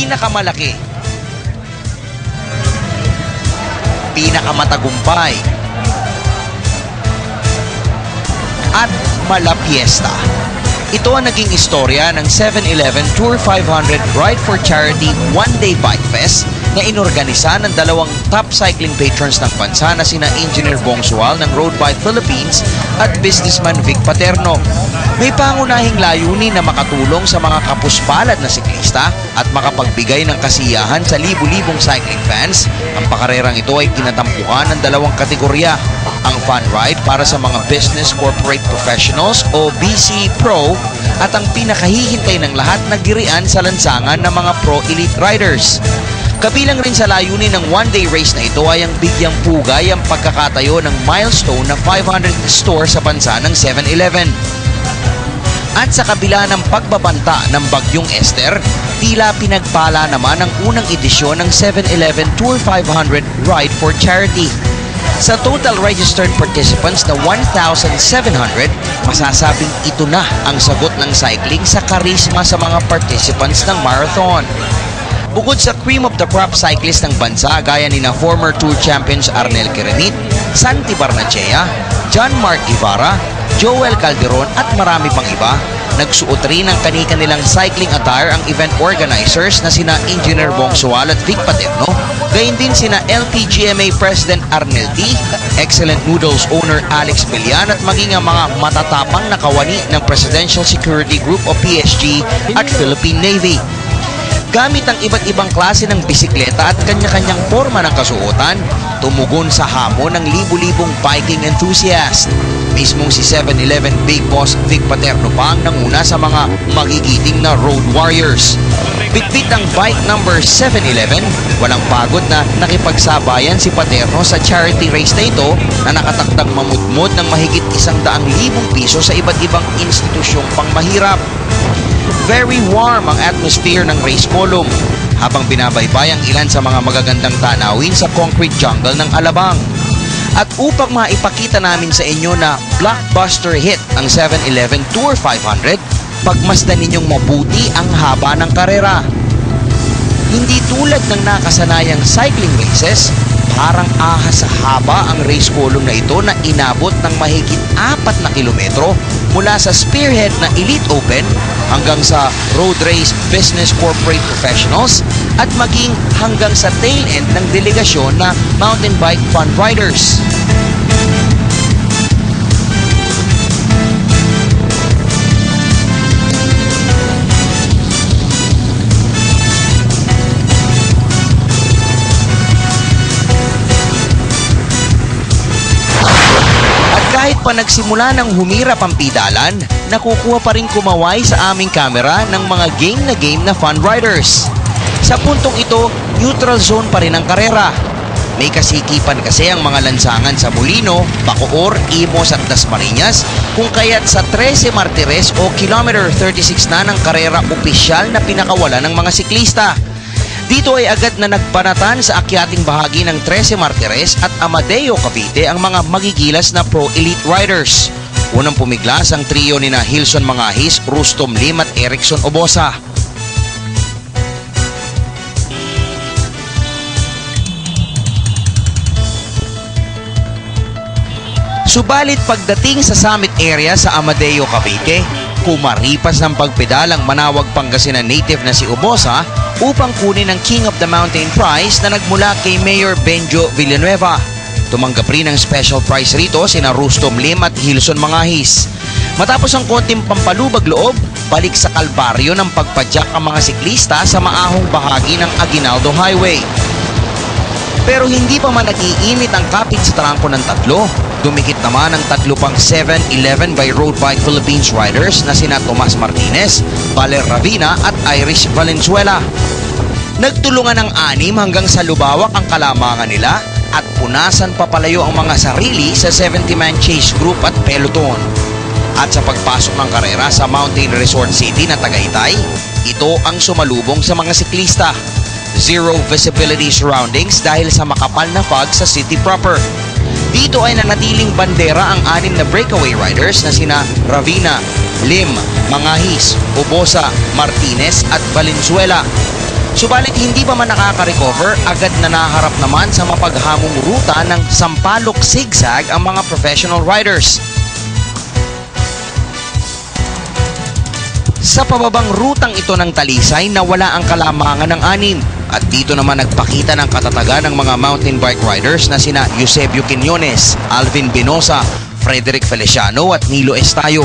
pinakamalaki, pinakamatagumpay, at malapiesta. Ito ang naging istorya ng 7-Eleven Tour 500 Ride for Charity One-Day Bike Fest na inorganisa ng dalawang top cycling patrons ng bansa na sina Engineer Bong Sual ng Road Bike Philippines at businessman Vic Paterno. May pangunahing layunin na makatulong sa mga kapuspalad na siklista at makapagbigay ng kasiyahan sa libu-libong cycling fans. Ang pakarerang ito ay kinatampukan ng dalawang kategorya. Ang fun ride para sa mga business corporate professionals o BC Pro at ang pinakahihintay ng lahat na girian sa lansangan ng mga pro elite riders. Kabilang rin sa layunin ng one-day race na ito ay ang bigyang pugay ang pagkakatayo ng milestone na 500 store sa bansa ng 7-Eleven. At sa kabila ng pagbabanta ng Bagyong Esther, tila pinagpala naman ang unang edisyon ng 7-Eleven Tour 500 Ride for Charity. Sa total registered participants na 1,700, masasabing ito na ang sagot ng cycling sa karisma sa mga participants ng marathon. Bukod sa cream of the crop cyclist ng bansa gaya ni na former tour champions Arnel Querenit, Santi Barnechea, John Mark Ibarra, Joel Calderon at marami pang iba, nagsuot rin ng kani-kanilang cycling attire ang event organizers na sina Engineer Bong Sual at Vic Paterno, gayon din sina LPGMA President Arnel D, Excellent Noodles owner Alex Bilian at maging ang mga matatapang na kawani ng Presidential Security Group o PSG at Philippine Navy. Gamit ang iba't ibang klase ng bisikleta at kanya-kanyang forma ng kasuotan, tumugon sa hamon ng libu-libong biking enthusiast. Mismong si 7-Eleven Big Boss Vic Paterno pa ang nanguna sa mga magigiting na road warriors. Bitbit ang bike number 7-Eleven, walang pagod na nakipagsabayan si Paterno sa charity race na ito na nakatakdang mamudmod ng mahigit 100,000 piso sa iba't ibang institusyong pangmahirap. Very warm ang atmosphere ng race column habang binabaybay ang ilan sa mga magagandang tanawin sa concrete jungle ng Alabang. At upang maipakita namin sa inyo na blockbuster hit ang 7-Eleven Tour 500, pagmasdan ninyong mabuti ang haba ng karera. Hindi tulad ng nakasanayang cycling races, parang ahas sa haba ang race column na ito na inabot ng mahigit 4 na kilometro mula sa spearhead na Elite Open hanggang sa road race business corporate professionals at maging hanggang sa tail end ng delegasyon na mountain bike fun riders. Kahit pa nagsimula ng humirap ang pidalan, nakukuha pa rin kumaway sa aming kamera ng mga game na fun riders. Sa puntong ito, neutral zone pa rin ang karera. May kasikipan kasi ang mga lansangan sa Molino, Bacoor, Imos at Dasmariñas, kung kaya't sa 13 Martires o kilometer 36 na ng karera opisyal na pinakawala ng mga siklista. Dito ay agad na nagbanatan sa akyating bahagi ng 13 Martires at Amadeo Cavite ang mga magigilas na pro elite riders. Unang pumiglas ang trio ni na Hilson Mangahis, Rustom Lim at Erickson Obosa. Subalit pagdating sa summit area sa Amadeo Cavite, kumaripas ng pagpedal ang Manawag Pangasinan native na si Obosa upang kunin ang King of the Mountain Prize na nagmula kay Mayor Benjo Villanueva. Tumanggap rin ng special prize rito sina Rustom Lim at Hilson Mangahis. Matapos ang konting pampalubag loob, balik sa kalbaryo ng pagpadyak ang mga siklista sa maahong bahagi ng Aguinaldo Highway. Pero hindi pa man nag-iinit ang kapit sa trangko ng tatlo. Dumikit naman ang tatlo pang 7-Eleven by Road Bike Philippines riders na sina Tomas Martinez, Valer Ravina at Irish Valenzuela. Nagtulungan ng 6 hanggang sa lubawak ang kalamangan nila at punasan papalayo ang mga sarili sa 70-man chase group at peloton. At sa pagpasok ng karera sa Mountain Resort City na Tagaytay, ito ang sumalubong sa mga siklista. Zero visibility surroundings dahil sa makapal na fog sa city proper. Dito ay nanatiling bandera ang 6 na breakaway riders na sina Ravina, Lim, Mangahis, Obosa, Martinez at Valenzuela. Subalit hindi pa man nakaka-recover, agad na naharap naman sa mapaghamong ruta ng sampalok zigzag ang mga professional riders. Sa pababang rutang ito ng Talisay, nawala ang kalamangan ng anim. At dito naman nagpakita ng katatagan ng mga mountain bike riders na sina Eusebio Quiñones, Alvin Binosa, Frederick Feliciano at Nilo Estayo.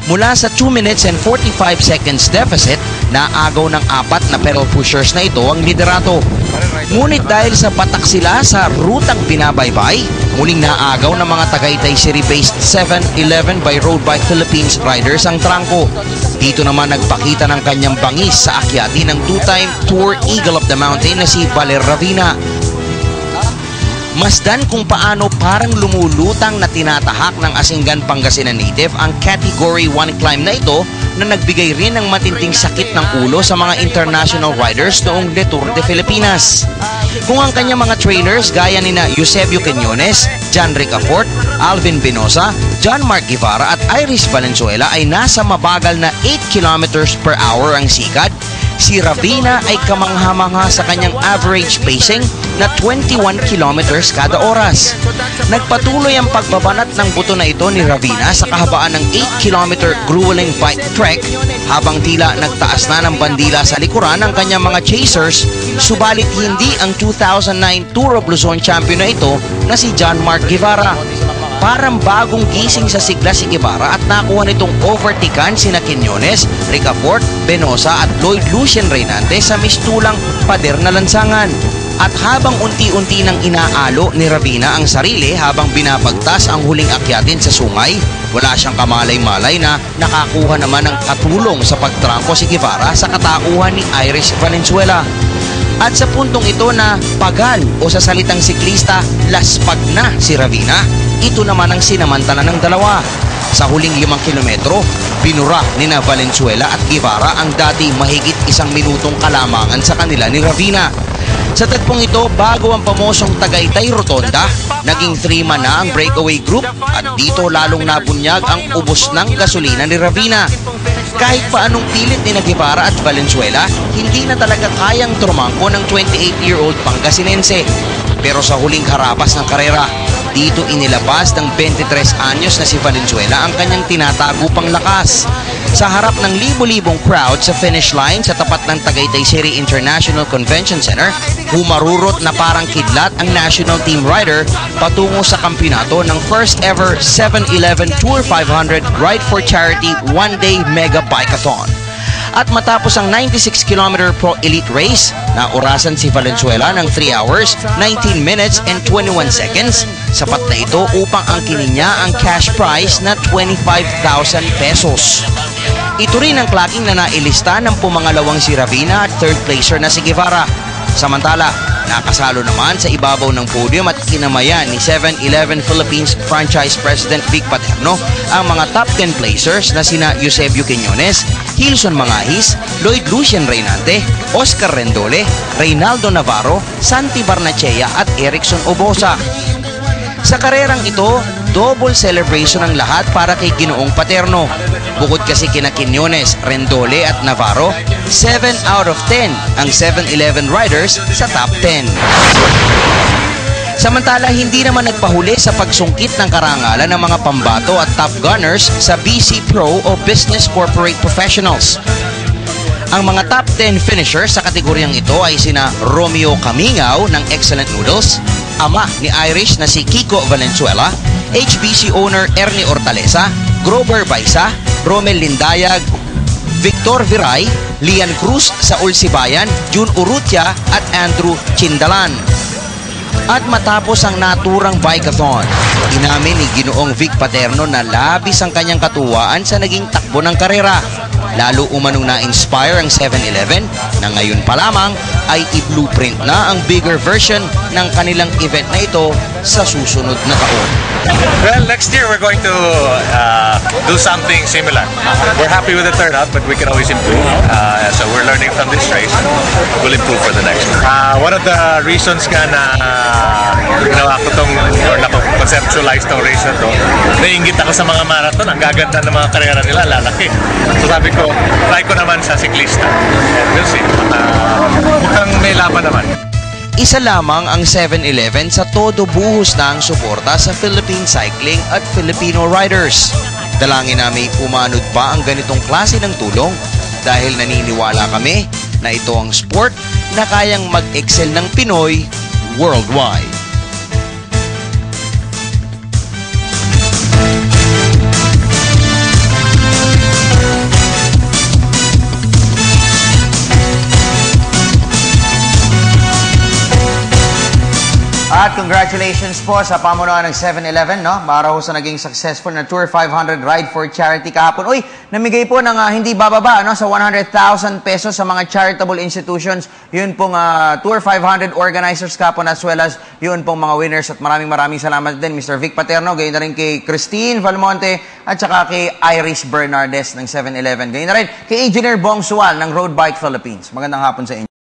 Mula sa 2 minutes and 45 seconds deficit, naagaw ng 4 na pedal pushers na ito ang liderato. Ngunit dahil sa patak sila sa rutang binabaybay, muling naagaw ng mga Tagaytay City-based 7-11 by Road Bike Philippines riders ang trangko. Dito naman nagpakita ng kanyang bangis sa akyati ng 2-time Tour Eagle of the Mountain na si Valer Ravina. Masdan kung paano parang lumulutang na tinatahak ng Asinggan Pangasinan native ang Category 1 climb na ito na nagbigay rin ng matinding sakit ng ulo sa mga international riders noong Le Tour de Filipinas. Kung ang kanyang mga trainers gaya ni Eusebio Quiñones, John Ricafort, Alvin Binosa, John Mark Guevara at Iris Valenzuela ay nasa mabagal na 8 kilometers per hour ang sikat, si Ravina ay kamangha-mangha sa kanyang average pacing na 21 kilometers kada oras. Nagpatuloy ang pagbabanat ng buto na ito ni Ravina sa kahabaan ng 8-kilometer grueling bike trek habang tila nagtaas na ng bandila sa likuran ng kanyang mga chasers, subalit hindi ang 2009 Tour of Luzon champion na ito na si John Mark Guevara. Parang bagong gising sa sigla si Guevara at nakuha nitong overtikan sina Quiñones, Ricafort, Benosa at Lloyd Lucien Reynante sa mistulang pader na lansangan. At habang unti-unti nang inaalo ni Ravina ang sarili habang binabagtas ang huling akyatin sa sungay, wala siyang kamalay-malay na nakakuha naman ng katulong sa pagtrangko si Guevara sa katauhan ni Iris Valenzuela. At sa puntong ito na pagal o sa salitang siklista, laspag na si Ravina, ito naman ang sinamantala ng dalawa. Sa huling 5 kilometro, binura ni Valenzuela at Guevara ang dati mahigit 1 minutong kalamangan sa kanila ni Ravina. Sa tagpong ito, bago ang pamosong Tagaytay Rotonda, naging 3-man na ang breakaway group at dito lalong nabunyag ang ubos ng gasolina ni Ravina. Kahit paanong pilit ni Guevara at Valenzuela, hindi na talaga kayang trumangko ng 28-year-old Pangasinense. Pero sa huling harapas ng karera, dito inilabas ng 23 anyos na si Valenzuela ang kanyang tinatago pang lakas. Sa harap ng libo-libong crowd sa finish line sa tapat ng Tagaytay City International Convention Center, humarurot na parang kidlat ang national team rider patungo sa kampyonato ng first ever 7-11 Tour 500 Ride for Charity one-day mega bikeathon. At matapos ang 96-kilometer Pro Elite Race, naurasan si Valenzuela ng 3 hours, 19 minutes and 21 seconds. Sapat na ito upang angkinin niya ang cash prize na 25,000 pesos. Ito rin ang clocking na nailista ng pumangalawang si Ravina at third placer na si Guevara. Samantala, nakasalo naman sa ibabaw ng podium at kinamayan ni 7-11 Philippines Franchise President Vic Paterno ang mga top 10 placers na sina Eusebio Quiñones, Hilson Mangahis, Lloyd Lucien Reynante, Oscar Rendole, Reynaldo Navarro, Santi Barnachea at Erickson Obosa. Sa karerang ito, double celebration ang lahat para kay Ginoong Paterno. Bukod kasi kina Quiñones, Rendole at Navarro, 7 out of 10 ang 7-11 riders sa top 10. Samantala, hindi naman nagpahuli sa pagsungkit ng karangalan ng mga pambato at top gunners sa BC Pro o Business Corporate Professionals. Ang mga top 10 finishers sa kategoryang ito ay sina Romeo Camingaw ng Excellent Noodles, ama ni Irish na si Kiko Valenzuela, HBC owner Ernie Hortaleza, Grover Baisa, Romel Lindayag, Victor Viray, Lian Cruz sa Ulsibayan, Jun Urrutia at Andrew Chindalan. At matapos ang naturang bikeathon, inamin ni Ginoong Vic Paterno na labis ang kanyang katuwaan sa naging takbo ng karera. Lalo umanong na-inspire ang 7-11 na ngayon pa lamang ay i-blueprint na ang bigger version ng kanilang event na ito sa susunod na taon. Well, next year we're going to do something similar. We're happy with the turnout, but we can always improve. So we're learning from this race. We'll improve for the next one. One of the reasons nga na ginawa ko tong, or conceptualize tong race na to. Naiingit ako sa mga marathon. Ang gaganda ng mga karera nila, lalaki. So sabi ko, try ko naman sa siklista. And we'll see. Mukhang may laban naman. Isa lamang ang 7-Eleven sa todo buhos na ang suporta sa Philippine cycling at Filipino riders. Dalangin na may umanod pa ang ganitong klase ng tulong dahil naniniwala kami na ito ang sport na kayang mag-excel ng Pinoy worldwide. At congratulations po sa pamunuan ng 7-Eleven, no? Para ho sa naging successful na Tour 500 Ride for Charity kahapon. Uy, namigay po ng hindi bababa, no? Sa 100,000 pesos sa mga charitable institutions. Yun pong Tour 500 organizers kahapon as well as yun pong mga winners. At maraming salamat din, Mr. Vic Paterno. Gayon na rin kay Christine Valmonte at saka kay Iris Bernardes ng 7-Eleven. Gayon na rin kay Engineer Bong Sual ng Road Bike Philippines. Magandang hapon sa inyo.